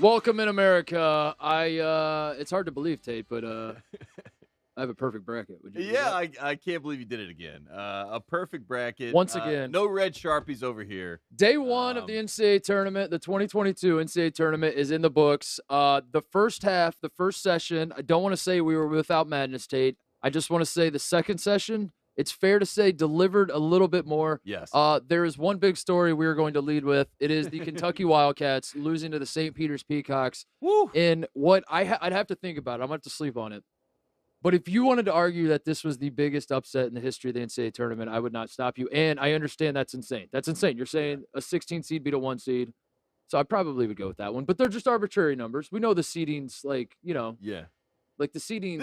Welcome in America. It's hard to believe, Tate, but I have a perfect bracket. Would you believe Yeah, that? I can't believe you did it again. A perfect bracket. Once again. No red Sharpies over here. Day one of the NCAA Tournament, the 2022 NCAA Tournament is in the books. The first half, the first session, I don't want to say we were without madness, Tate. I just want to say the second session, it's fair to say, delivered a little bit more. Yes. There is one big story we are going to lead with. It is the Kentucky Wildcats losing to the St. Peter's Peacocks Woo. in what I'd have to think about it. I'm going to have to sleep on it. But if you wanted to argue that this was the biggest upset in the history of the NCAA tournament, I would not stop you. And I understand that's insane. That's insane. You're saying a 16 seed beat a 1 seed. So I probably would go with that one. But they're just arbitrary numbers. We know the seeding's like, Yeah. like the seeding.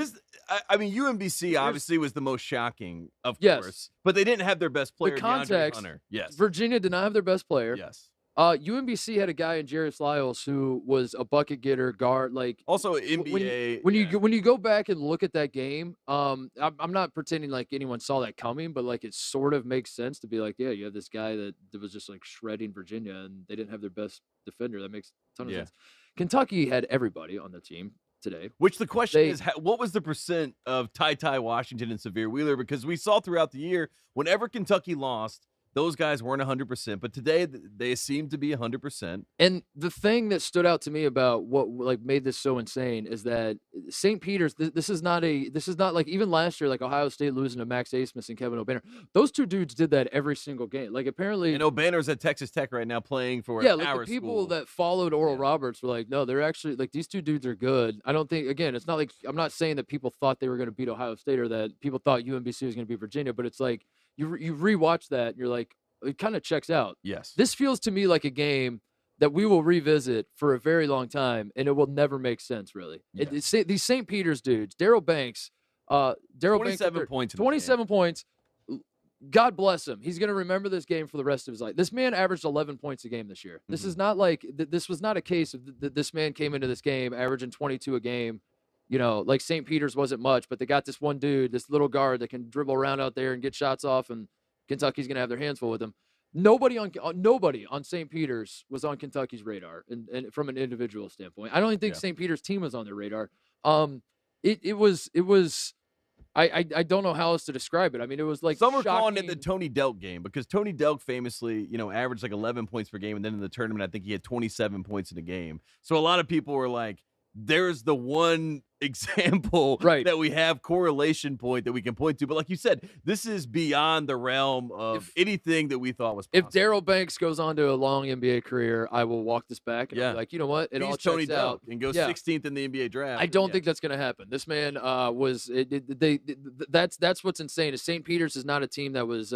I mean, UMBC obviously was the most shocking, of Yes. course. But they didn't have their best player, The DeAndre context, Hunter. Yes. Virginia did not have their best player. Yes. UMBC had a guy in Jarius Lyles who was a bucket getter, guard. Like Also, NBA. when you go back and look at that game, I'm not pretending like anyone saw that coming, but like it sort of makes sense to be like, yeah, you have this guy that was just like shredding Virginia, and they didn't have their best defender. That makes a ton of sense. Kentucky had everybody on the team today. Which the question is, what was the percent of Ty Washington and Severe Wheeler? Because we saw throughout the year, whenever Kentucky lost, those guys weren't 100%, but today they seem to be 100%. And the thing that stood out to me about what like made this so insane is that St. Peter's. This is not like even last year, like Ohio State losing to Max Asmus and Kevin O'Banner. Those two dudes did that every single game. Like apparently, And O'Banner's at Texas Tech right now playing for like our the people school. that followed Oral Roberts were like, no, they're actually like these two dudes are good. I don't think it's not like I'm not saying that people thought they were going to beat Ohio State or that people thought UMBC was going to beat Virginia, but it's like you rewatch that and you're like, it kind of checks out. Yes. This feels to me like a game that we will revisit for a very long time, and it will never make sense, really. Yes. These St. Peter's dudes, Daryl Banks, 27 points. 27 points. God bless him. He's going to remember this game for the rest of his life. This man averaged 11 points a game this year. This is not like this was not a case of this man came into this game averaging 22 a game. Like St. Peter's wasn't much, but they got this one dude, this little guard that can dribble around out there and get shots off, and Kentucky's going to have their hands full with him. Nobody on St. Peter's was on Kentucky's radar, and from an individual standpoint, I don't even think St. Peter's team was on their radar. It was. I don't know how else to describe it. I mean, it was like some were calling it the Tony Delk game because Tony Delk famously, averaged like 11 points per game, and then in the tournament, I think he had 27 points in a game. So a lot of people were like, there's the one example that we have correlation point that we can point to. But like you said, this is beyond the realm of anything that we thought was possible. If Daryl Banks goes on to a long NBA career, I will walk this back and be like, you know what? It all Tony checks out. and goes 16th in the NBA draft. I don't think that's going to happen. This man that's what's insane is St. Peter's is not a team that was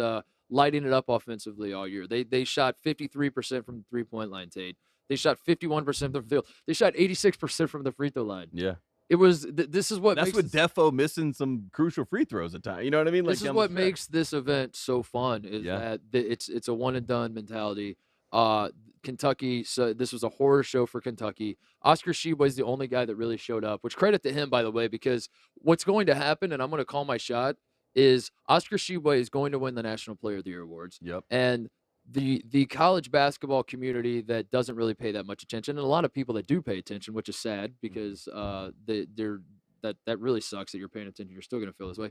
lighting it up offensively all year. They shot 53% from the three-point line, Tate. They shot 51% from the field. They shot 86% from the free throw line. Yeah. It was. This is what. That's makes with Defo missing some crucial free throws at times. You know what I mean? This is what makes this event so fun. Is that it's a one and done mentality. Kentucky. So this was a horror show for Kentucky. Oscar Tshiebwe is the only guy that really showed up. Which credit to him, by the way, because what's going to happen, and I'm going to call my shot, is Oscar Tshiebwe is going to win the National Player of the Year awards. Yep. And the college basketball community that doesn't really pay that much attention, and a lot of people that do pay attention, which is sad because that really sucks that you're paying attention. You're still going to feel this way.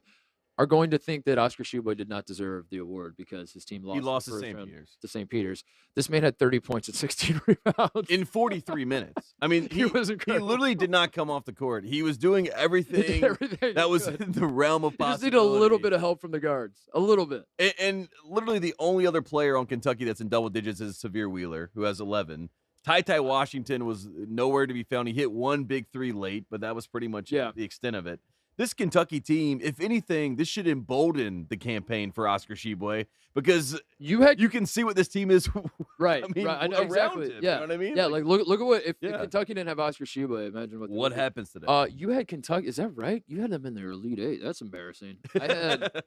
Are going to think that Oscar Tshiebwe did not deserve the award because his team lost. He lost to St. Peter's. This man had 30 points and 16 rebounds in 43 minutes. I mean, he literally did not come off the court. He was doing everything that was in the realm of possibility. Just needed a little bit of help from the guards, a little bit. And literally the only other player on Kentucky that's in double digits is Severe Wheeler, who has 11. Ty Washington was nowhere to be found. He hit one big three late, but that was pretty much the extent of it. This Kentucky team, if anything, this should embolden the campaign for Oscar Tshiebwe because you can see what this team is. Right. I mean, right. I know, exactly. Him, yeah. You know what I mean? Yeah. Like look at what if Kentucky didn't have Oscar Tshiebwe. Imagine what happens today. You had Kentucky. Is that right? You had them in their Elite Eight. That's embarrassing. I had.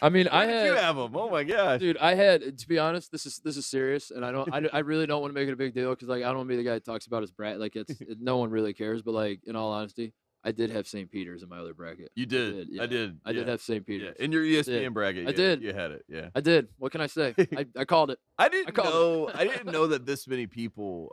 I mean, Where did you have them? Oh my gosh, dude! I had, to be honest, this is serious, and I really don't want to make it a big deal because like I don't want to be the guy that talks about his brat. Like no one really cares, but like in all honesty, I did have St. Peter's in my other bracket. You did. Yeah. I did. I did have St. Peter's. In your ESPN bracket. I did. You had it. Yeah. I did. What can I say? I called it. I didn't know that this many people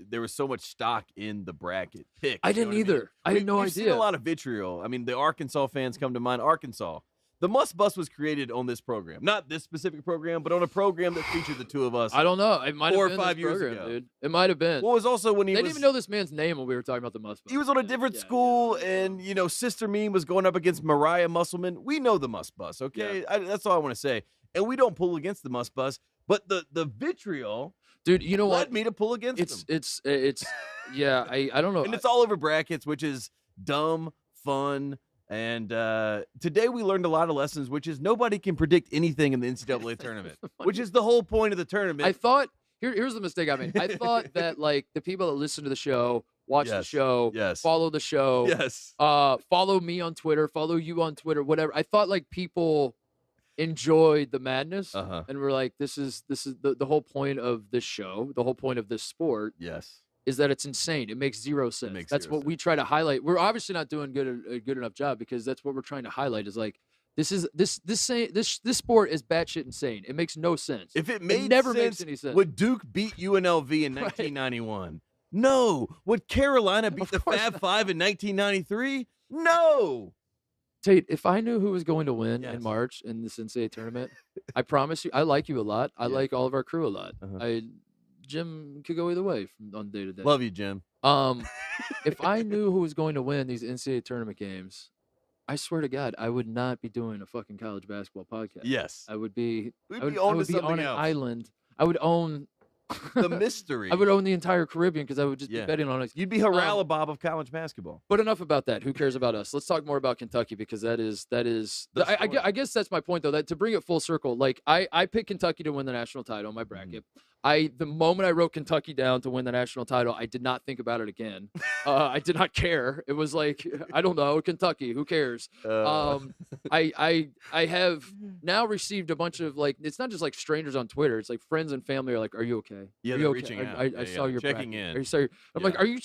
there was so much stock in the bracket pick. I didn't either. I had no idea. We've seen a lot of vitriol. I mean, the Arkansas fans come to mind. Arkansas. The Must Bus was created on this program. Not this specific program, but on a program that featured the two of us. I don't know. It might 4 have or been 5 this years program, ago. dude. It might have been. What was also when they didn't even know this man's name when we were talking about the Must Bus. He was on a different school, and, Sister Meme was going up against Mariah Musselman. We know the Must Bus, okay? Yeah. That's all I want to say. And we don't pull against the Must Bus, but the vitriol, dude, you know what? led me to pull against them. It's yeah, I don't know. And it's all over brackets, which is dumb, fun, and today we learned a lot of lessons, which is nobody can predict anything in the NCAA tournament, which is the whole point of the tournament. I thought here's the mistake I made. I thought that the people that listen to the show, watch the show, follow the show, follow me on Twitter, follow you on Twitter, whatever. I thought people enjoyed the madness, and we're like, this is the whole point of this show, the whole point of this sport. Yes. Is that it's insane. It makes zero sense. That's what we try to highlight. We're obviously not doing a good enough job because that's what we're trying to highlight is this sport is batshit insane. It makes no sense. If it made never sense, makes any sense. Would Duke beat UNLV in 1991? No. Would Carolina beat the Fab Five in 1993? No. Tate, if I knew who was going to win in March in this NCAA tournament, I promise you, I like you a lot. I like all of our crew a lot. Jim could go either way on day to day. Love you, Jim. If I knew who was going to win these NCAA tournament games, I swear to God, I would not be doing a fucking college basketball podcast. Yes. I would be on an else. island. I would own the mystery. I would own the entire Caribbean because I would just be betting on it. You'd be Haralabob of college basketball. But enough about that. Who cares about us? Let's talk more about Kentucky because that is. I guess that's my point though. That to bring it full circle, I picked Kentucky to win the national title in my bracket. The moment I wrote Kentucky down to win the national title, I did not think about it again. I did not care. It was like, I don't know, Kentucky, who cares? I have now received a bunch of it's not just strangers on Twitter. It's friends and family are like, "Are you okay? Yeah, are they're you reaching okay? out. I saw your checking bracket. in. I'm like, are you?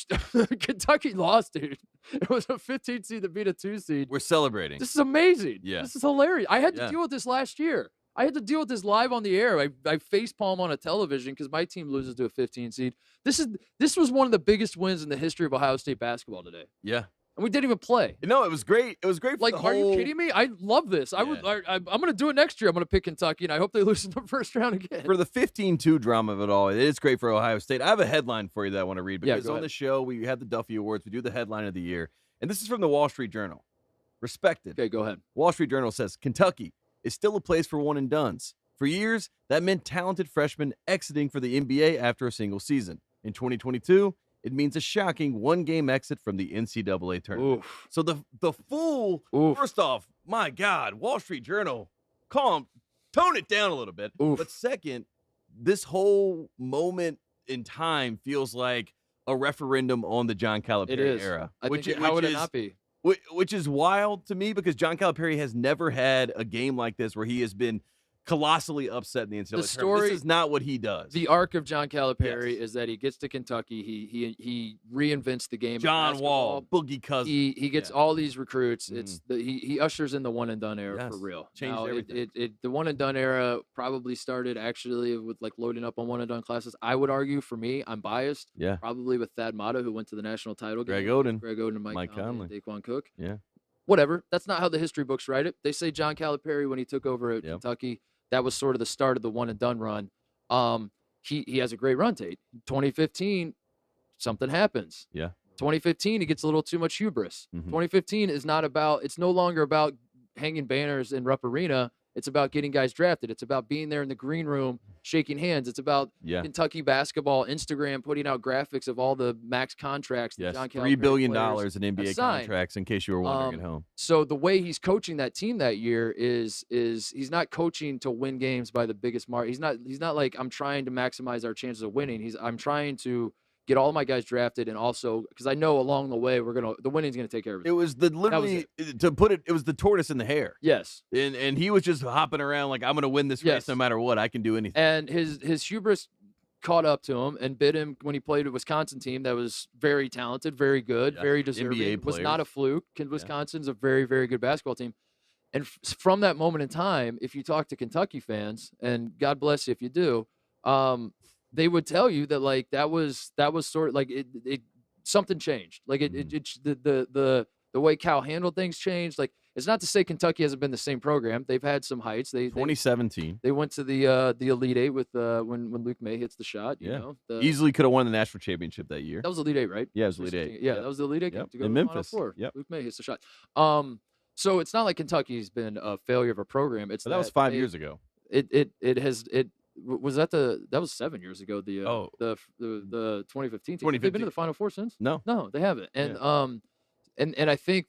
Kentucky lost, dude. It was a 15 seed to beat a 2 seed. We're celebrating. This is amazing. Yeah, this is hilarious. I had to deal with this last year. I had to deal with this live on the air. I facepalm on a television because my team loses to a 15 seed. This was one of the biggest wins in the history of Ohio State basketball today. Yeah. And we didn't even play. No, it was great. It was great for the whole... Are you kidding me? I love this. I'm going to do it next year. I'm going to pick Kentucky, and I hope they lose in the first round again. For the 15-2 drama of it all, it is great for Ohio State. I have a headline for you that I want to read because on the show, we have the Duffy Awards. We do the headline of the year. And this is from the Wall Street Journal. Respected. Okay, go ahead. Wall Street Journal says, Kentucky is still a place for one-and-dones. For years, that meant talented freshmen exiting for the NBA after a single season. In 2022, it means a shocking one-game exit from the NCAA tournament. Oof. So the fool, first off, my God, Wall Street Journal, tone it down a little bit. Oof. But second, this whole moment in time feels like a referendum on the John Calipari era. How would it not be? Which is wild to me because John Calipari has never had a game like this where he has been colossally upset in the NCAA tournament. This is not what he does. The arc of John Calipari is that he gets to Kentucky. He reinvents the game. John Wall, Boogie Cousins. He gets all these recruits. It's he ushers in the one and done era for real. Changed everything. The one and done era probably started actually with loading up on one and done classes. I would argue for me, I'm biased. Yeah. Probably with Thad Matta, who went to the national title game. Greg Oden, Mike Conley, and Daquan Cook. Yeah. Whatever. That's not how the history books write it. They say John Calipari when he took over at Kentucky. That was sort of the start of the one and done run. He has a great run, Tate. 2015, something happens. Yeah. 2015, he gets a little too much hubris. 2015 is it's no longer about hanging banners in Rupp Arena. It's about getting guys drafted. It's about being there in the green room, shaking hands. It's about Kentucky basketball, Instagram putting out graphics of all the max contracts. Yes, John $3 billion in NBA contracts, in case you were wondering at home. So the way he's coaching that team that year is he's not coaching to win games by the biggest mark. He's not like, I'm trying to maximize our chances of winning. I'm trying to get all my guys drafted, and also because I know along the way the winning's gonna take care of it. It was it was the tortoise in the hare. Yes, and he was just hopping around like, I'm gonna win this race no matter what. I can do anything. And his hubris caught up to him and bit him when he played a Wisconsin team that was very talented, very good, very deserving. NBA was not a fluke. Wisconsin's a very, very good basketball team. And from that moment in time, if you talk to Kentucky fans, and God bless you if you do, they would tell you that like that was sort of like it something changed. Like the way Cal handled things changed. Like, it's not to say Kentucky hasn't been the same program. They've had some heights. 2017. They went to the Elite Eight with when Luke May hits the shot. You know, easily could have won the national championship that year. That was Elite Eight, right? Yeah, it was Elite Eight. Yeah, that was the Elite Eight game to go in to Memphis. The Final Four. Yep. Luke May hits the shot. So it's not like Kentucky's been a failure of a program. It's that was 5 years ago. It was that was 7 years ago. The 2015 team. Have they been to the Final Four since? No, they haven't. And and I think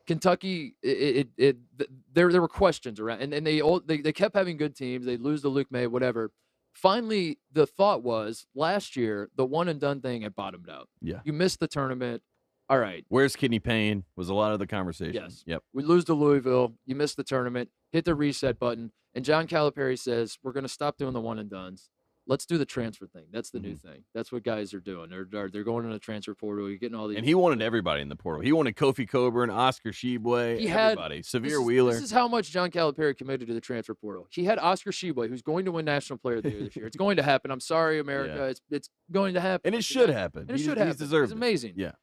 Kentucky, there were questions around, and they kept having good teams. They lose to Luke May, whatever. Finally, the thought was last year the one and done thing had bottomed out. Yeah, you missed the tournament. All right, where's Kidney Payne? Was a lot of the conversation. Yes. Yep. We lose to Louisville. You missed the tournament. Hit the reset button, and John Calipari says we're going to stop doing the one and dones. Let's do the transfer thing. That's the new thing. That's what guys are doing. They're going in the transfer portal. You're getting all these. And he wanted everybody in the portal. He wanted Kofi Coburn, Oscar Sheboy, everybody. Severe Wheeler. This is how much John Calipari committed to the transfer portal. He had Oscar Sheboy, who's going to win National Player of the Year this year. It's going to happen. I'm sorry, America. Yeah. It's going to happen. And it should happen. And it should happen. He's deserved. It's amazing. Yeah.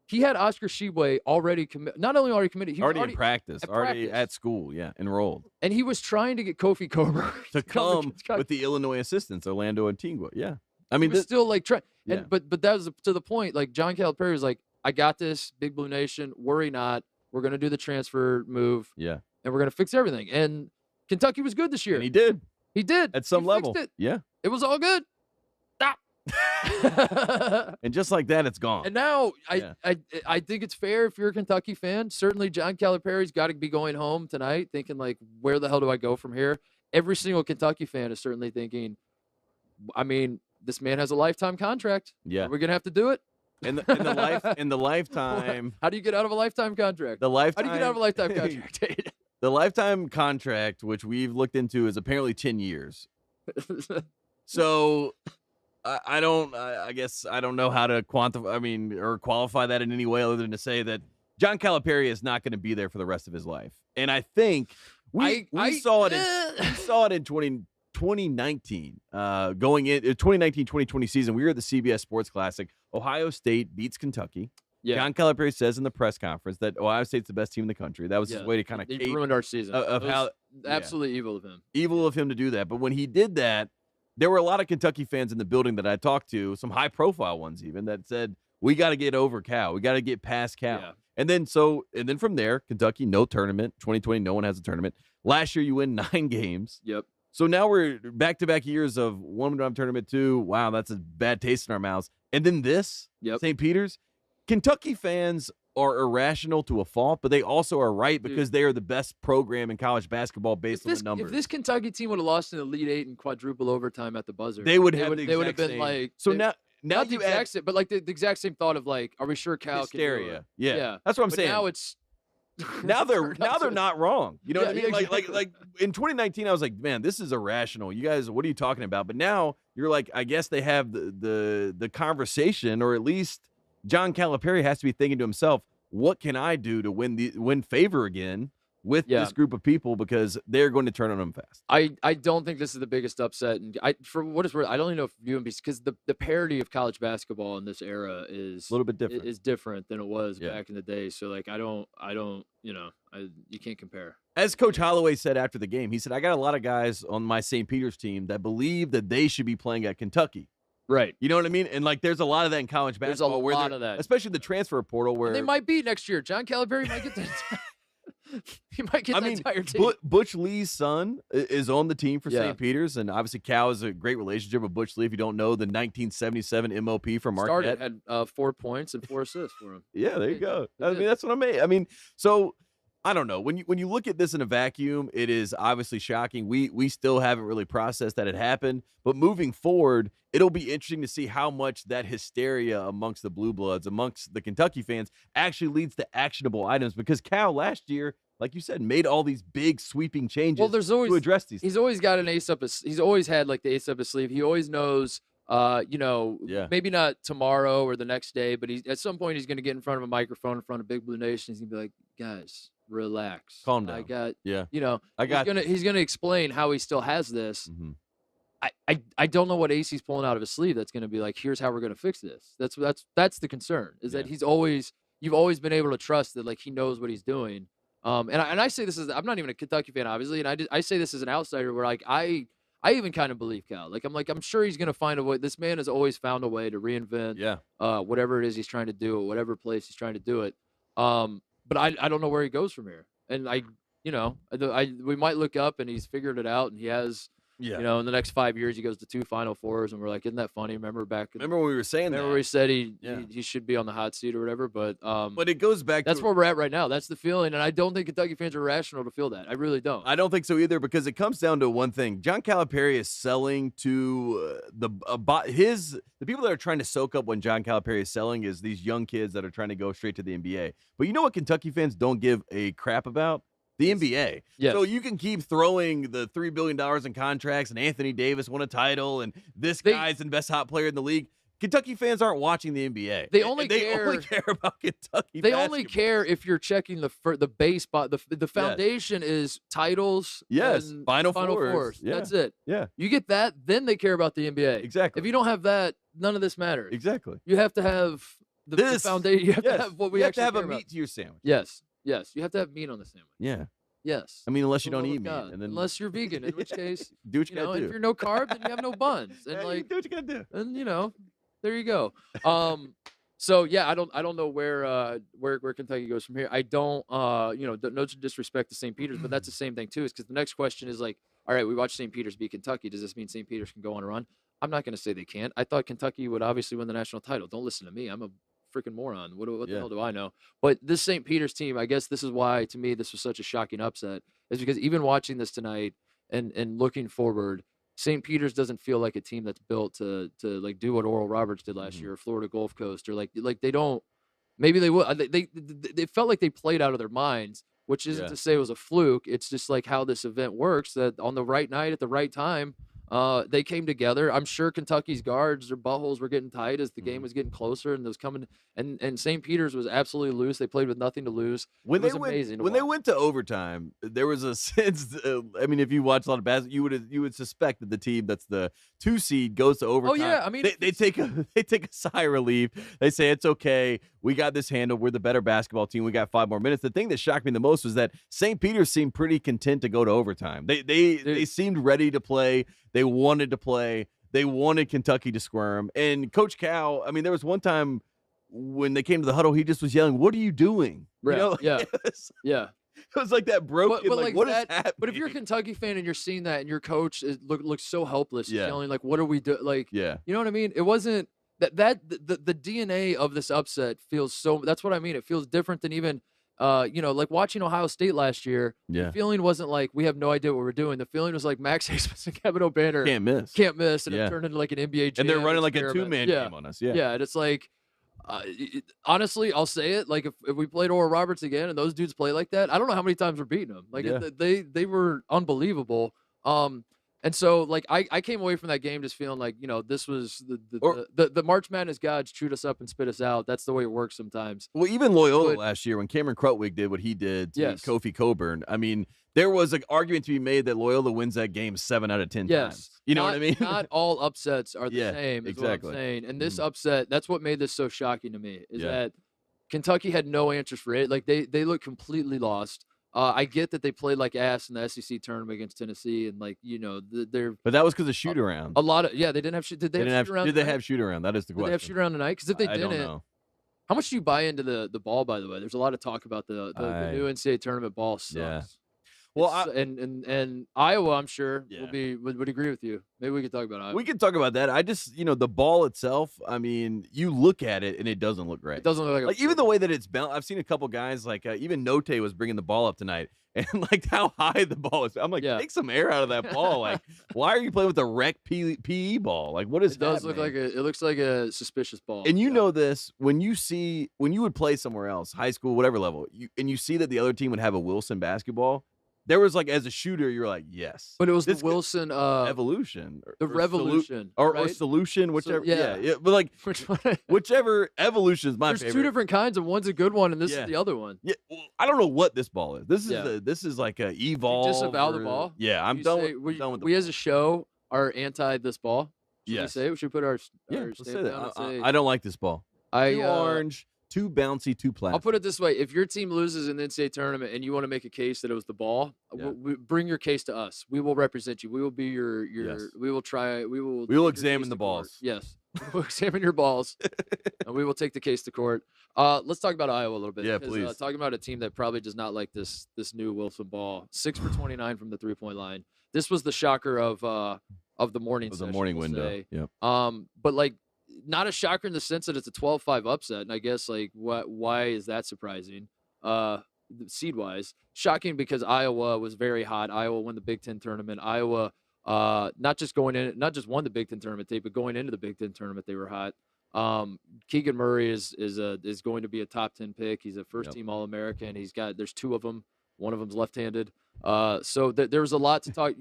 He had Oscar Sheboy already committed. Not only already committed, he was already in practice. Already at school. Yeah, enrolled. And he was trying to get Kofi Coburn to come with the Illinois assistants, Orlando and Tingua. Yeah, I mean, still like trying. Yeah. But that was to the point. Like John Calipari was like, "I got this, Big Blue Nation. Worry not. We're gonna do the transfer move. Yeah, and we're gonna fix everything." And Kentucky was good this year. And he did. He did at some level. Fixed it. Yeah, it was all good. Stop. And just like that, it's gone. And now I think it's fair if you're a Kentucky fan. Certainly, John Calipari's got to be going home tonight, thinking like, "Where the hell do I go from here?" Every single Kentucky fan is certainly thinking, "I mean, this man has a lifetime contract. Yeah, we're gonna have to do it." In the lifetime. How do you get out of a lifetime contract? How do you get out of a lifetime contract? The lifetime contract, which we've looked into, is apparently 10 years. So. I guess I don't know how to quantify, or qualify that in any way other than to say that John Calipari is not going to be there for the rest of his life. And I think we saw it in 2019, going in 2019-2020 season. We were at the CBS Sports Classic. Ohio State beats Kentucky. Yeah. John Calipari says in the press conference that Ohio State's the best team in the country. That was his way to kind of ruined our season. Absolutely evil of him. Evil of him to do that. But when he did that, there were a lot of Kentucky fans in the building that I talked to, some high-profile ones even, that said, we got to get over Cal. We got to get past Cal. Yeah. And then from there, Kentucky, no tournament. 2020, no one has a tournament. Last year, you win 9 games. Yep. So now we're back-to-back years of one, we don't have a tournament, 2. Wow, that's a bad taste in our mouths. And then this, St. Peter's. Kentucky fans are irrational to a fault, but they also are right because they are the best program in college basketball based on the numbers. If this Kentucky team would have lost in the Elite Eight and quadruple overtime at the buzzer, they would have been like. So now not the exact same, but like the exact same thought of like, are we sure Cal hysteria? Can do it? Yeah, that's what I'm saying. Now it's. Now they're not wrong. You know what I mean? Exactly. Like in 2019, I was like, man, this is irrational. You guys, what are you talking about? But now you're like, I guess they have the conversation, or at least John Calipari has to be thinking to himself, what can I do to win favor again with this group of people, because they're going to turn on them fast. I don't think this is the biggest upset, and for what it's worth, I don't even know if UMBC, because the parity of college basketball in this era is a little bit different. Is different than it was back in the day. So like I don't you can't compare. As Coach Holloway said after the game, he said, I got a lot of guys on my St. Peter's team that believe that they should be playing at Kentucky. Right. You know what I mean? And like there's a lot of that in college basketball. There's a lot of that. Especially the transfer portal where and they might be next year. John Calipari might get that. He might get the entire team. Butch Lee's son is on the team for St. Peter's, and obviously Cal has a great relationship with Butch Lee. If you don't know, the 1977 MOP from Marquette. Had 4 points and 4 assists for him. Yeah, there you go. I mean, that's what I mean. I mean, so I don't know. When you look at this in a vacuum, it is obviously shocking. We still haven't really processed that it happened, but moving forward, it'll be interesting to see how much that hysteria amongst the Blue Bloods, amongst the Kentucky fans, actually leads to actionable items, because Cal last year like you said, made all these big sweeping changes Well, there's always to address these. He's always got an ace up his. He's always had like the ace up his sleeve. He always knows. Maybe not tomorrow or the next day, but at some point he's going to get in front of a microphone in front of Big Blue Nation. He's going to be like, guys, relax, calm down. He's going to explain how he still has this. Mm-hmm. I don't know what ace he's pulling out of his sleeve. That's going to be like, here's how we're going to fix this. That's the concern, is that you've always been able to trust that like he knows what he's doing. And I say this I'm not even a Kentucky fan, obviously, and I say this as an outsider where like I even kind of believe Cal. Like I'm sure he's gonna find a way. This man has always found a way to reinvent whatever it is he's trying to do, or whatever place he's trying to do it. But I don't know where he goes from here. And we might look up and he's figured it out, and he has. Yeah. In the next 5 years, he goes to 2 Final Fours, and we're like, isn't that funny? Remember when we were saying that? Remember we said he should be on the hot seat or whatever? But it goes back that's where we're at right now. That's the feeling, and I don't think Kentucky fans are rational to feel that. I really don't. I don't think so either, because it comes down to one thing. John Calipari is selling to the people that are trying to soak up when John Calipari is selling is these young kids that are trying to go straight to the NBA. But you know what Kentucky fans don't give a crap about? The NBA. Yes. So you can keep throwing the $3 billion in contracts, and Anthony Davis won a title, and this guy's the best hot player in the league. Kentucky fans aren't watching the NBA. They only care about Kentucky. They only care if you're checking the base spot. The foundation is titles. Yes, and Final Fours. Yeah. That's it. Yeah. You get that, then they care about the NBA. Exactly. If you don't have that, none of this matters. Exactly. You have to have the foundation. You have to have what we actually have care a about. meat to your sandwich. Yes. You have to have meat on the sandwich. Yeah. Yes. I mean, unless you don't eat meat, and then unless you're vegan, in which case, do what you gotta do. If you're no carb, then you have no buns, and you do what you gotta do. And there you go. So yeah, I don't know where Kentucky goes from here. I don't, no disrespect to St. Peter's, but that's the same thing too. Is because the next question is like, all right, we watched St. Peter's beat Kentucky. Does this mean St. Peter's can go on a run? I'm not going to say they can't. I thought Kentucky would obviously win the national title. Don't listen to me. I'm a freaking moron. What the hell do I know? But this St. Peter's team, I guess this is why, to me, this was such a shocking upset, is because even watching this tonight and looking forward, St. Peter's doesn't feel like a team that's built to like do what Oral Roberts did last year, or Florida Gulf Coast, or like they don't. Maybe they will. They felt like they played out of their minds, which isn't to say it was a fluke. It's just like how this event works. That on the right night at the right time, they came together. I'm sure Kentucky's guards, their buttholes were getting tight as the game was getting closer, and it was coming. And St. Peter's was absolutely loose. They played with nothing to lose. It was amazing. When they went to overtime, there was a sense. I mean, if you watch a lot of basketball, you would suspect that the team that's the 2 seed goes to overtime. Oh yeah, I mean, they take a sigh of relief. They say it's okay. We got this handled. We're the better basketball team. We got 5 more minutes. The thing that shocked me the most was that St. Peter's seemed pretty content to go to overtime. They seemed ready to play. They wanted to play. They wanted Kentucky to squirm. And Coach Cal, I mean, there was one time when they came to the huddle, he just was yelling, "What are you doing?" Right. It was like that broken. But what is happening? But if you're a Kentucky fan and you're seeing that, and your coach looks so helpless, yelling like, "What are we doing?" Like, you know what I mean? It wasn't the DNA of this upset feels so. That's what I mean. It feels different than even. Like watching Ohio State last year, the feeling wasn't like we have no idea what we're doing. The feeling was like Max Haspus and Kevin O'Banner can't miss, and it turned into like an NBA jam. And they're running like a 2-man game on us. Yeah, and it's like, honestly, I'll say it. Like if we played Oral Roberts again and those dudes play like that, I don't know how many times we're beating them. Like they were unbelievable. And so, like, I came away from that game just feeling like, this was the March Madness gods chewed us up and spit us out. That's the way it works sometimes. Well, even Loyola last year, when Cameron Krutwig did what he did to Kofi Coburn, I mean, there was an argument to be made that Loyola wins that game 7 out of 10 times. You know what I mean? Not all upsets are the same, is what I'm saying. And this upset, that's what made this so shocking to me, is that Kentucky had no answers for it. Like, they looked completely lost. I get that they played like ass in the SEC tournament against Tennessee, and like they're. But that was because of shoot around. A lot of they didn't have shoot. Did they have shoot around? Did they have shoot around? That is the question. Did they have shoot around tonight? Because if they didn't, don't know. How much do you buy into the ball? By the way, there's a lot of talk about the new NCAA tournament ball sucks. Yeah. Well, and Iowa, I'm sure would agree with you. Maybe we could talk about Iowa. We could talk about that. I just, the ball itself. I mean, you look at it and it doesn't look great. It doesn't look like even the way that it's bounced. I've seen a couple guys like even Note was bringing the ball up tonight. and like how high the ball is. I'm like, take some air out of that ball. Like, why are you playing with a rec PE ball? Like, what is it does happening? look like it looks like a suspicious ball. And you know this when you would play somewhere else, high school, whatever level, and you see that the other team would have a Wilson basketball. There was like, as a shooter, you're like, yes. But it was the Wilson evolution, the revolution, or solution, whichever. Yeah. But like, whichever evolution is my favorite. There's two different kinds, and one's a good one, and this is the other one. Yeah, well, I don't know what this ball is. This is like a evolve. Disavow the ball. Yeah, I'm done with the ball. We as a show are anti this ball. Should we say? We should put our let's say down that. and say, I don't like this ball. Too orange. Too bouncy, too plastic. I'll put it this way. If your team loses in the NCAA tournament and you want to make a case that it was the ball, bring your case to us. We will represent you. We will be your we will try. We will examine the balls. Yes. We'll examine your balls and we will take the case to court. Let's talk about Iowa a little bit. Yeah, please. Talking about a team that probably does not like this new Wilson ball. 6 for 29 from the 3-point line. This was the shocker of the morning session. The morning window. Yep. But like, not a shocker in the sense that it's a 12-5 upset, and I guess like why is that surprising? Seed wise, shocking because Iowa was very hot. Iowa won the Big Ten tournament. Iowa not just won the Big Ten tournament, but going into the Big Ten tournament they were hot. Keegan Murray is going to be a top 10 pick. He's a first team All-American. There's two of them. One of them's left-handed. So there's a lot to talk.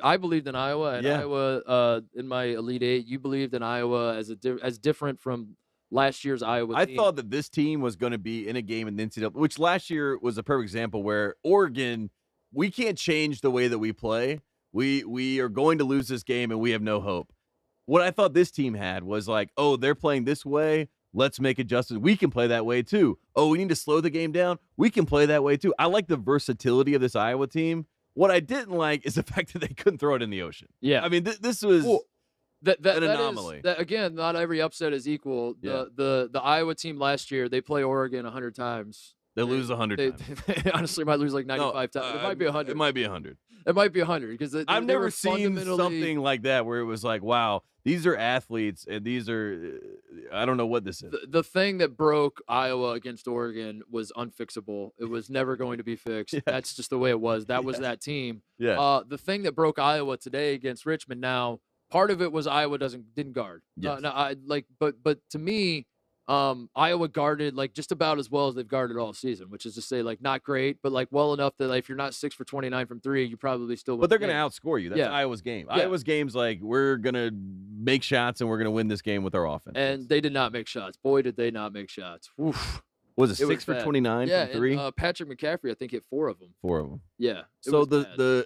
I believed in Iowa, and Iowa in my Elite Eight. You believed in Iowa as different from last year's Iowa team. I thought that this team was going to be in a game in the NCAA, which last year was a perfect example where Oregon, we can't change the way that we play. We are going to lose this game, and we have no hope. What I thought this team had was like, oh, they're playing this way. Let's make adjustments. We can play that way too. Oh, we need to slow the game down. We can play that way too. I like the versatility of this Iowa team. What I didn't like is the fact that they couldn't throw it in the ocean. Yeah. I mean, this was an anomaly. Again, not every upset is equal. The Iowa team last year, they play Oregon 100 times. They lose 100 times. They honestly might lose like 95 times. It might be 100. It might be 100. It might be 100 because I've never seen something like that where it was like, wow, these are athletes and these are I don't know what this is. The thing that broke Iowa against Oregon was unfixable. It was never going to be fixed. Yes. That's just the way it was. That was that team. Yeah. The thing that broke Iowa today against Richmond. Now, part of it was Iowa didn't guard. Yes. But to me, Iowa guarded like just about as well as they've guarded all season, which is to say like not great, but like well enough that like, if you're not 6 for 29 from 3, you probably still win. But they're going to outscore you. That's Iowa's game. Yeah. Iowa's game's like we're going to make shots and we're going to win this game with our offense. And they did not make shots. Boy, did they not make shots. Oof. Was it 6 for 29 from 3? And, Patrick McCaffrey, I think, hit 4 of them. 4 of them. Yeah. So the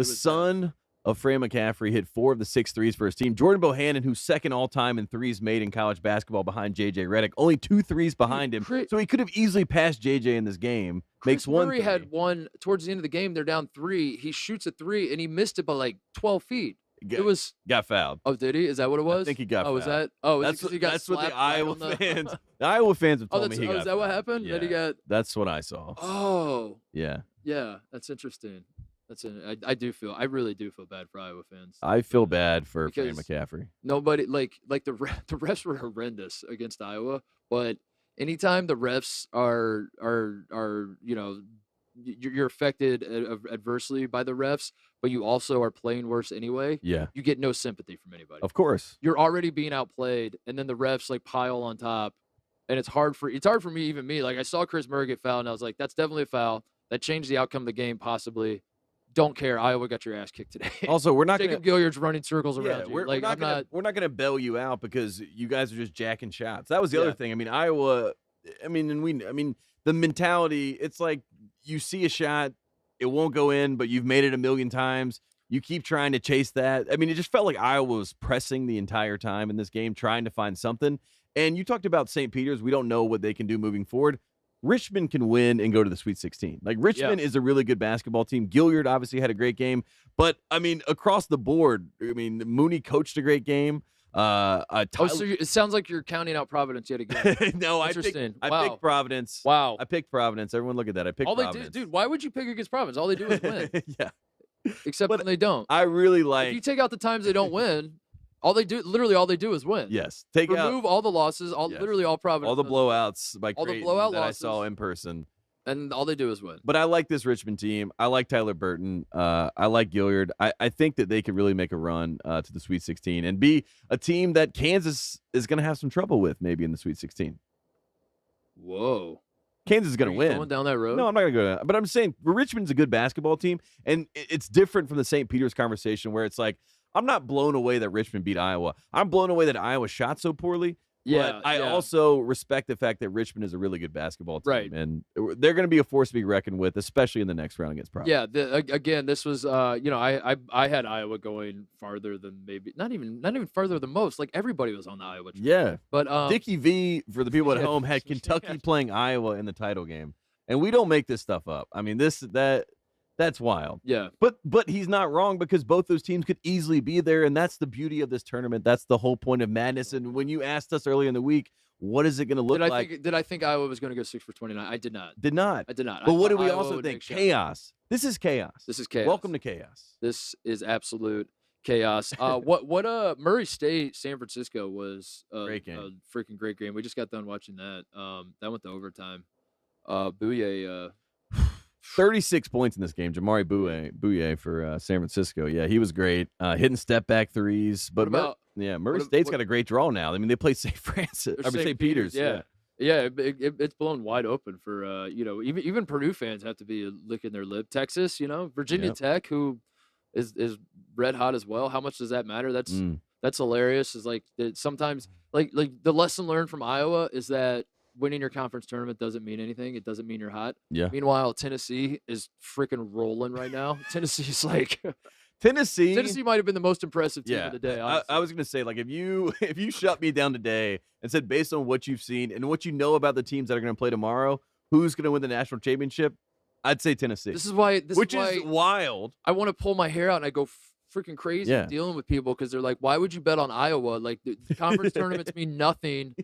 son of Fran McCaffrey hit 4 of the 6 threes for his team. Jordan Bohannon, who's second all-time in threes made in college basketball behind J.J. Redick, only 2 threes behind him. So he could have easily passed J.J. in this game. Makes one. Murray had one towards the end of the game. They're down 3. He shoots a 3, and he missed it by like 12 feet. Got fouled. Oh, did he? Is that what it was? I think he got fouled. Was that? Oh, that's what the Iowa fans. The Iowa fans have told me he got. Is that what happened? Yeah, that he got. That's what I saw. Oh. Yeah. Yeah, that's interesting. I really do feel bad for Iowa fans. I feel bad for Fran McCaffrey. Nobody the refs were horrendous against Iowa, but anytime the refs are you're affected adversely by the refs, but you also are playing worse anyway. Yeah, you get no sympathy from anybody. Of course, you're already being outplayed, and then the refs like pile on top, and it's hard for me, even me. Like I saw Chris Murray get fouled, and I was like, that's definitely a foul. That changed the outcome of the game, possibly. Don't care. Iowa got your ass kicked today. Also, we're not Jacob Gilliard's running circles around you. We're not going to bail you out because you guys are just jacking shots. That was the other thing. I mean, Iowa. The mentality. It's like you see a shot, it won't go in, but you've made it a million times. You keep trying to chase that. I mean, it just felt like Iowa was pressing the entire time in this game, trying to find something. And you talked about St. Peter's. We don't know what they can do moving forward. Richmond can win and go to the Sweet 16. Like, Richmond is a really good basketball team. Gilliard obviously had a great game. But, I mean, across the board, Mooney coached a great game. So it sounds like you're counting out Providence yet again. No, I picked Providence. Wow. I picked Providence. Everyone look at that. I picked Providence. Dude, why would you pick against Providence? All they do is win. Yeah. Except when they don't. I really like... If you take out the times they don't win... all they do is win. Yes. Remove all the losses, literally all Providence. All the blowouts by all Creighton the blowout that losses. I saw in person. And all they do is win. But I like this Richmond team. I like Tyler Burton. I like Gilliard. I think that they could really make a run to the Sweet 16 and be a team that Kansas is going to have some trouble with maybe in the Sweet 16. Whoa. Kansas is going to win. Going down that road? No, I'm not going to go down that. But I'm saying Richmond's a good basketball team, and it's different from the St. Peter's conversation where it's like, I'm not blown away that Richmond beat Iowa. I'm blown away that Iowa shot so poorly. Yeah, but I also respect the fact that Richmond is a really good basketball team. Right. And they're going to be a force to be reckoned with, especially in the next round against Providence. Yeah, again, this was, I had Iowa going farther than maybe, not even farther than most. Like, everybody was on the Iowa train. Yeah. But Dickie V, for the people at home, had Kentucky playing Iowa in the title game. And we don't make this stuff up. I mean, that's wild. Yeah. But he's not wrong because both those teams could easily be there, and that's the beauty of this tournament. That's the whole point of madness. And when you asked us earlier in the week, what is it going to look like? Did I think Iowa was going to go 6 for 29? I did not. Did not. I did not. But what do we also think? Chaos. This is chaos. This is chaos. Welcome to chaos. This is absolute chaos. What Murray State San Francisco was Great game. A freaking great game. We just got done watching that. That went to overtime. Bouye 36 points in this game. Jamari Bouye for San Francisco. Yeah, he was great. Hitting step back threes. But Murray State's got a great draw now. I mean, they play St. Peter's. Yeah. Yeah, it's blown wide open for even Purdue fans have to be licking their lip. Texas, Virginia Tech, who is red hot as well. How much does that matter? That's hilarious. Is like sometimes like the lesson learned from Iowa is that winning your conference tournament doesn't mean anything. It doesn't mean you're hot. Yeah. Meanwhile, Tennessee is freaking rolling right now. Tennessee's like Tennessee might have been the most impressive team of the day. I was going to say, like, if you shut me down today and said, based on what you've seen and what you know about the teams that are going to play tomorrow, who's going to win the national championship, I'd say Tennessee. This is why wild. I want to pull my hair out and I go freaking crazy dealing with people because they're like, why would you bet on Iowa? Like, the conference tournaments mean nothing.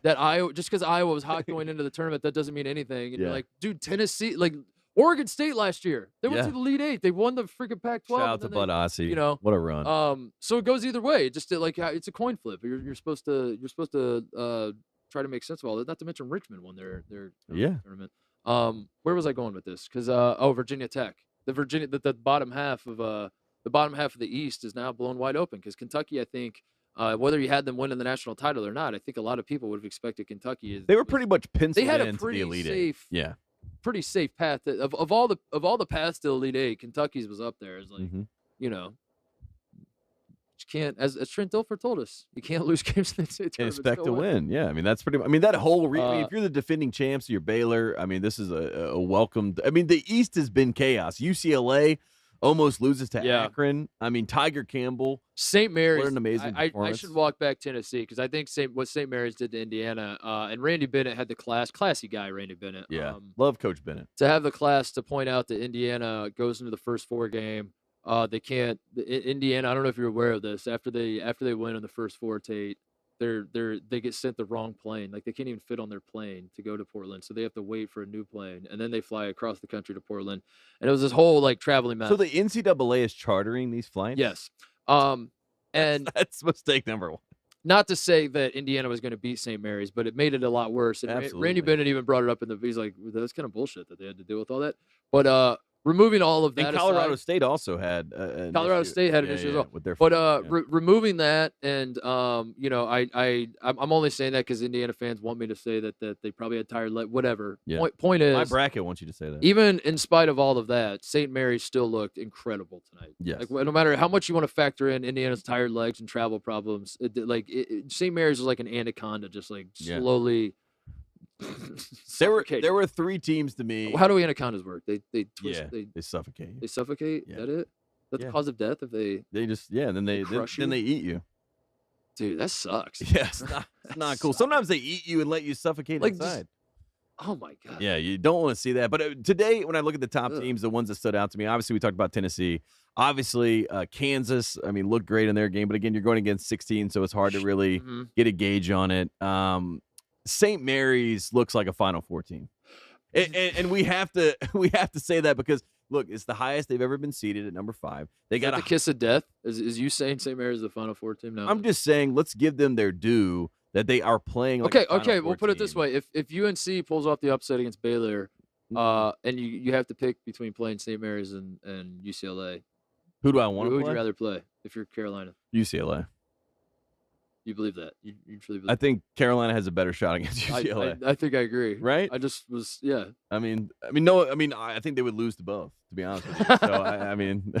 That Iowa, just because Iowa was hot going into the tournament, that doesn't mean anything. And you're like, dude, Tennessee, like Oregon State last year, they went to the Elite Eight. They won the freaking Pac-12. Shout out to Bud Ossie. What a run. So it goes either way. Just it's a coin flip. You're supposed to try to make sense of all that. Not to mention Richmond won their tournament. Where was I going with this? Because Virginia Tech, the bottom half of the East is now blown wide open because Kentucky, I think. Whether you had them winning the national title or not, I think a lot of people would have expected Kentucky. They were pretty much penciled they had a into pretty the Elite safe, Eight. Yeah, pretty safe path. Of all the paths to Elite Eight, Kentucky's was up there. It's like you can't, as Trent Dilfer told us, you can't lose games in the NCAA tournament. And expect to win. Yeah, I mean that's pretty. I mean that whole. if you're the defending champs, you're Baylor. I mean this is a welcome. I mean the East has been chaos. UCLA. Almost loses to Akron. I mean, Tiger Campbell. St. Mary's. What an amazing performance. I should walk back Tennessee because I think what St. Mary's did to Indiana, and Randy Bennett had the classy guy, Randy Bennett. Yeah, love Coach Bennett. To have the class to point out that Indiana goes into the first 4 game. They can't. Indiana, I don't know if you're aware of this. After they win on the first 4, Tate, they get sent the wrong plane. Like they can't even fit on their plane to go to Portland, so they have to wait for a new plane, and then they fly across the country to Portland. And it was this whole like traveling mess. So the NCAA is chartering these flights. Yes, and that's mistake number 1. Not to say that Indiana was going to beat St. Mary's, but it made it a lot worse. And Randy Bennett even brought it up he's like, that's kind of bullshit that they had to deal with all that. But removing all of that, and Colorado State also had Colorado State had an issue as well with their. But removing that, and I'm only saying that because Indiana fans want me to say that they probably had tired leg. Whatever. Yeah. Point is, my bracket wants you to say that. Even in spite of all of that, St. Mary's still looked incredible tonight. Yes. Like, no matter how much you want to factor in Indiana's tired legs and travel problems, St. Mary's was like an anaconda, just like slowly. There were 3 teams to me. How do anacondas work? They twist. They suffocate. They suffocate. Yeah. Is that it? That's the cause of death if they just then they eat you. Dude, that sucks. Yeah, it's not cool. Sometimes they eat you and let you suffocate inside. Oh my god. Yeah, you don't want to see that. But today, when I look at the top teams, the ones that stood out to me, obviously we talked about Tennessee. Obviously, Kansas. I mean, looked great in their game, but again, you're going against 16, so it's hard to really get a gauge on it. St. Mary's looks like a Final Four team, and we have to say that because look, it's the highest they've ever been seeded at number 5. They got the kiss of death. Is you saying St. Mary's the Final Four team now? I'm just saying let's give them their due that they are playing. Like okay. We'll put it this way: if UNC pulls off the upset against Baylor, And you have to pick between playing St. Mary's and UCLA. Who do I want to Who play? would you rather play if you're Carolina? UCLA. You believe that? You truly believe I think Carolina has a better shot against UCLA. I think I agree. Right? I just was, yeah. I think they would lose to both, to be honest with you. So,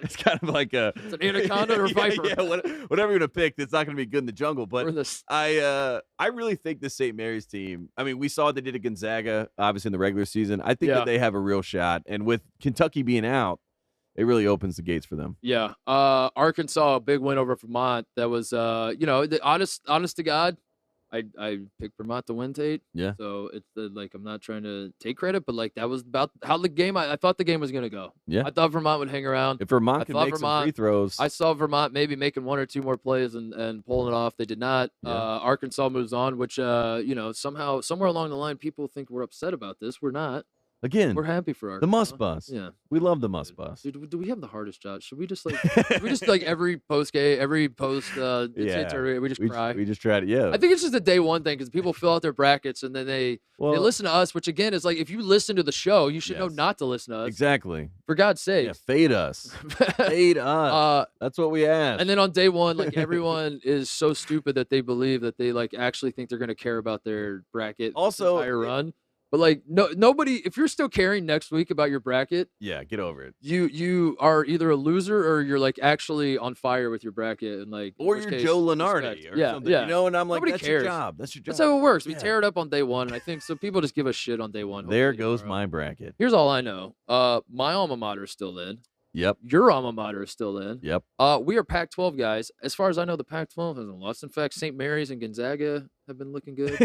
it's kind of like it's an anaconda or a viper. Yeah, whatever you're going to pick, it's not going to be good in the jungle. But I really think the St. Mary's team, we saw what they did at Gonzaga, obviously, in the regular season. I think that they have a real shot. And with Kentucky being out, it really opens the gates for them. Yeah. Arkansas, a big win over Vermont. That was, honest to God, I picked Vermont to win, Tate. Yeah. So it's I'm not trying to take credit, but that was about how the game. I thought the game was gonna go. Yeah. I thought Vermont would hang around. If Vermont could make some free throws, I saw Vermont maybe making one or two more plays and pulling it off. They did not. Yeah. Arkansas moves on, which somehow somewhere along the line people think we're upset about this. We're not. Again, we're happy for Arkansas. The Must Bus. Yeah, we love the Must Bus. Dude, do we have the hardest job? Should we just every post game, every post we just cry? We just try to, yeah. I think it's just a day one thing because people fill out their brackets and then they listen to us, which again is if you listen to the show, you should know not to listen to us. Exactly. For God's sake. Yeah, fade us. Fade us. That's what we ask. And then on day one, everyone is so stupid that they believe that they actually think they're going to care about their bracket also the entire run. But nobody, if you're still caring next week about your bracket, get over it. You are either a loser or you're actually on fire with your bracket and or you're Joe Lenardi or something. Yeah. And I'm like, nobody that's cares. your job. That's your job. That's how it works. We tear it up on day one, and I think so. People just give us shit on day one. There goes my bracket. Here's all I know. My alma mater is still in. Yep. Your alma mater is still in. Yep. We are Pac-12 guys. As far as I know, the Pac-12 hasn't lost. In fact, St. Mary's and Gonzaga have been looking good.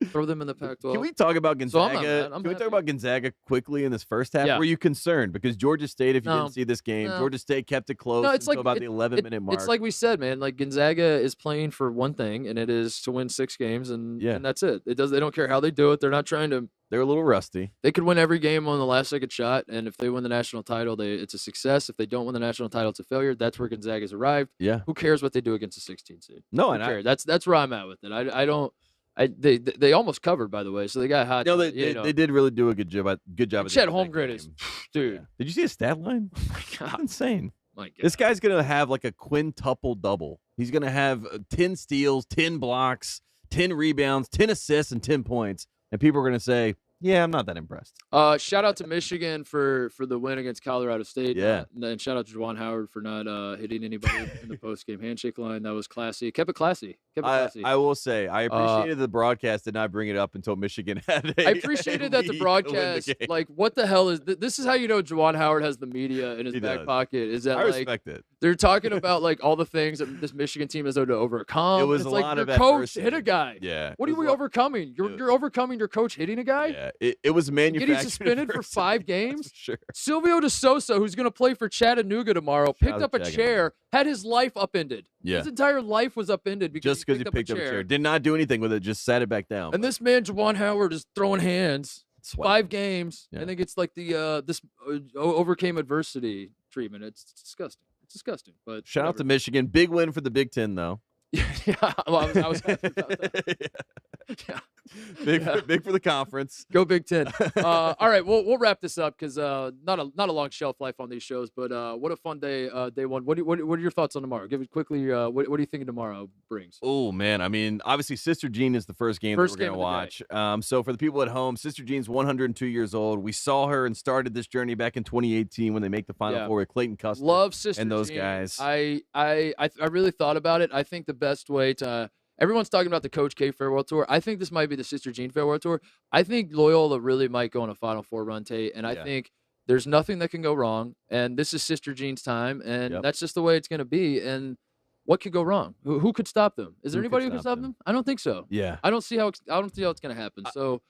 Throw them in the Pac-12. Can we talk about Gonzaga? Can we talk about Gonzaga quickly in this first half? Yeah. Were you concerned? Because Georgia State, if you didn't see this game, Georgia State kept it close until about the 11-minute mark. It's like we said, man. Gonzaga is playing for one thing, and it is to win 6 games, and that's it. They don't care how they do it. They're not trying to. They're a little rusty. They could win every game on the last second shot, and if they win the national title, it's a success. If they don't win the national title, it's a failure. That's where Gonzaga's arrived. Yeah. Who cares what they do against a 16 seed? No, Who cares? That's where I'm at with it. I don't. They almost covered, by the way, so they got hot. No, they did really do a good job. Chet Holmgren is, dude. Yeah. Did you see his stat line? Oh my God, that's insane. My God. This guy's gonna have a quintuple double. He's gonna have 10 steals, 10 blocks, 10 rebounds, 10 assists, and 10 points, and people are gonna say, "Yeah, I'm not that impressed." Shout out to Michigan for the win against Colorado State. Yeah. And shout out to Juwan Howard for not hitting anybody in the post-game handshake line. That was classy. Kept it classy. I will say, I appreciated the broadcast did not bring it up until Michigan had I appreciated that the broadcast, what the hell is this? Is how you know Juwan Howard has the media in his back pocket. Is that I respect it. They're talking about all the things that this Michigan team has had to overcome. It was a lot of your coach adversity. hit a guy. Yeah. What are we overcoming? You're overcoming your coach hitting a guy? Yeah. It was manufactured. Getting suspended for 5 games? Sure. Silvio De Sosa, who's going to play for Chattanooga tomorrow, picked up a chair, had his life upended. Yeah. His entire life was upended because he picked up a chair. Did not do anything with it, just sat it back down. And this man, Juwan Howard, is throwing hands. Sweat. 5 games. I think it's this overcame adversity treatment. It's disgusting. It's disgusting. But shout out to Michigan. Big win for the Big Ten, though. Yeah, well, I was happy about that. Yeah. Big for the conference. Go Big Ten. All right, we'll wrap this up because not a long shelf life on these shows, but what a fun day, day one. What are your thoughts on tomorrow? Give it quickly. What are you thinking tomorrow brings? Oh man, obviously Sister Jean is the first game that we're gonna watch. So for the people at home, Sister Jean's 102 years old. We saw her and started this journey back in 2018 when they make the Final Four with Clayton Custer. Love Sister and those Jean. guys. I really thought about it. I think the best way to. Everyone's talking about the Coach K Farewell Tour. I think this might be the Sister Jean Farewell Tour. I think Loyola really might go on a Final Four run, Tate, and I think there's nothing that can go wrong. And this is Sister Jean's time, and that's just the way it's going to be. And what could go wrong? Who could stop them? Is there anybody who can stop them? I don't think so. Yeah, I don't see how it's going to happen. So.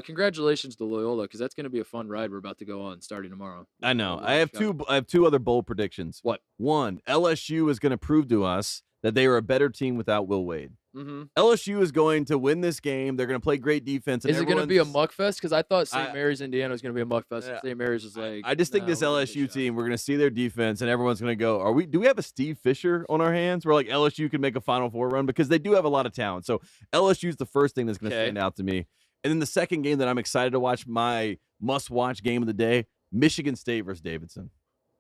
Congratulations to Loyola because that's going to be a fun ride we're about to go on starting tomorrow. I know. I have two other bold predictions. What? One, LSU is going to prove to us that they are a better team without Will Wade. Mm-hmm. LSU is going to win this game. They're going to play great defense. And is it going to be a muck fest? Because I thought St. Mary's, Indiana was going to be a muck fest. St. Mary's was like. I just think this LSU team, we're going to see their defense, and everyone's going to go, do we have a Steve Fisher on our hands where LSU can make a Final Four run? Because they do have a lot of talent. So LSU is the first thing that's going to stand out to me. And then the second game that I'm excited to watch, my must-watch game of the day, Michigan State versus Davidson.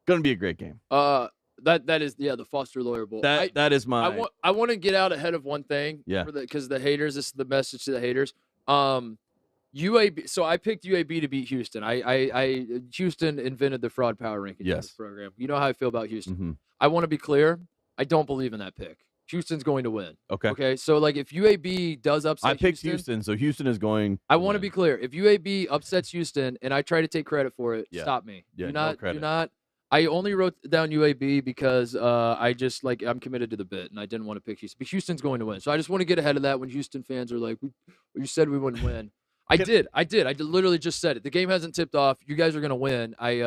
Going to be a great game. That is the Foster Lawyer Bowl. That is my. I want to get out ahead of one thing. Yeah. Because the haters. This is the message to the haters. UAB. So I picked UAB to beat Houston. Houston invented the fraud power ranking in this program. You know how I feel about Houston. Mm-hmm. I want to be clear. I don't believe in that pick. Houston's going to win. Okay. Okay. So like if UAB does upset, I picked Houston, so Houston is going. I want to be clear. If UAB upsets Houston and I try to take credit for it, stop me. Yeah, do not. I only wrote down UAB because I'm committed to the bit and I didn't want to pick Houston. But Houston's going to win. So I just want to get ahead of that when Houston fans are like, you said we wouldn't win. I did. I literally just said it. The game hasn't tipped off. You guys are going to win. I'm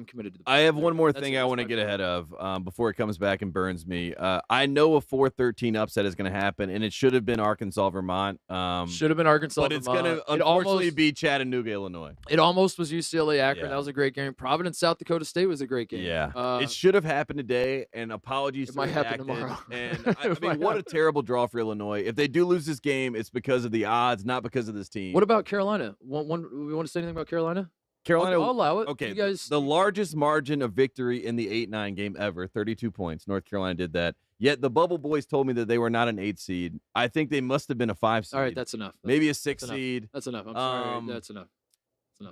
committed to the bit. I have one more thing I want to get ahead of before it comes back and burns me. I know a 4-13 upset is going to happen, and it should have been Arkansas-Vermont. Should have been Arkansas-Vermont. But it's going to unfortunately be Chattanooga, Illinois. It almost was UCLA-Akron. That was a great game. Providence-South Dakota State was a great game. Yeah. It should have happened today, and apologies it might happen tomorrow. And I mean, what a terrible draw for Illinois. If they do lose this game, it's because of the odds, not because of this team. What about Carolina? We want to say anything about Carolina? Carolina, I'll allow it. Okay, you guys... the largest margin of victory in the 8-9 game ever, 32 points. North Carolina did that. Yet the Bubble Boys told me that they were not an 8 seed. I think they must have been a 5 seed. All right, that's enough. Maybe a 6 seed. That's enough. I'm sorry. That's enough.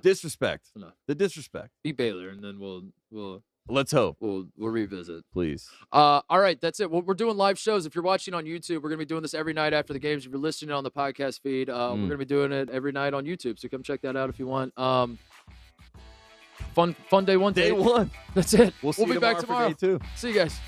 Disrespect. That's enough. The disrespect. Beat Baylor, and then we'll let's hope we'll revisit. Please. All right, that's it. Well, we're doing live shows. If you're watching on YouTube, we're gonna be doing this every night after the games. If you're listening on the podcast feed, we're gonna be doing it every night on YouTube. So come check that out if you want. Fun day one. Day one. That's it. We'll be back tomorrow. For day 2. See you guys.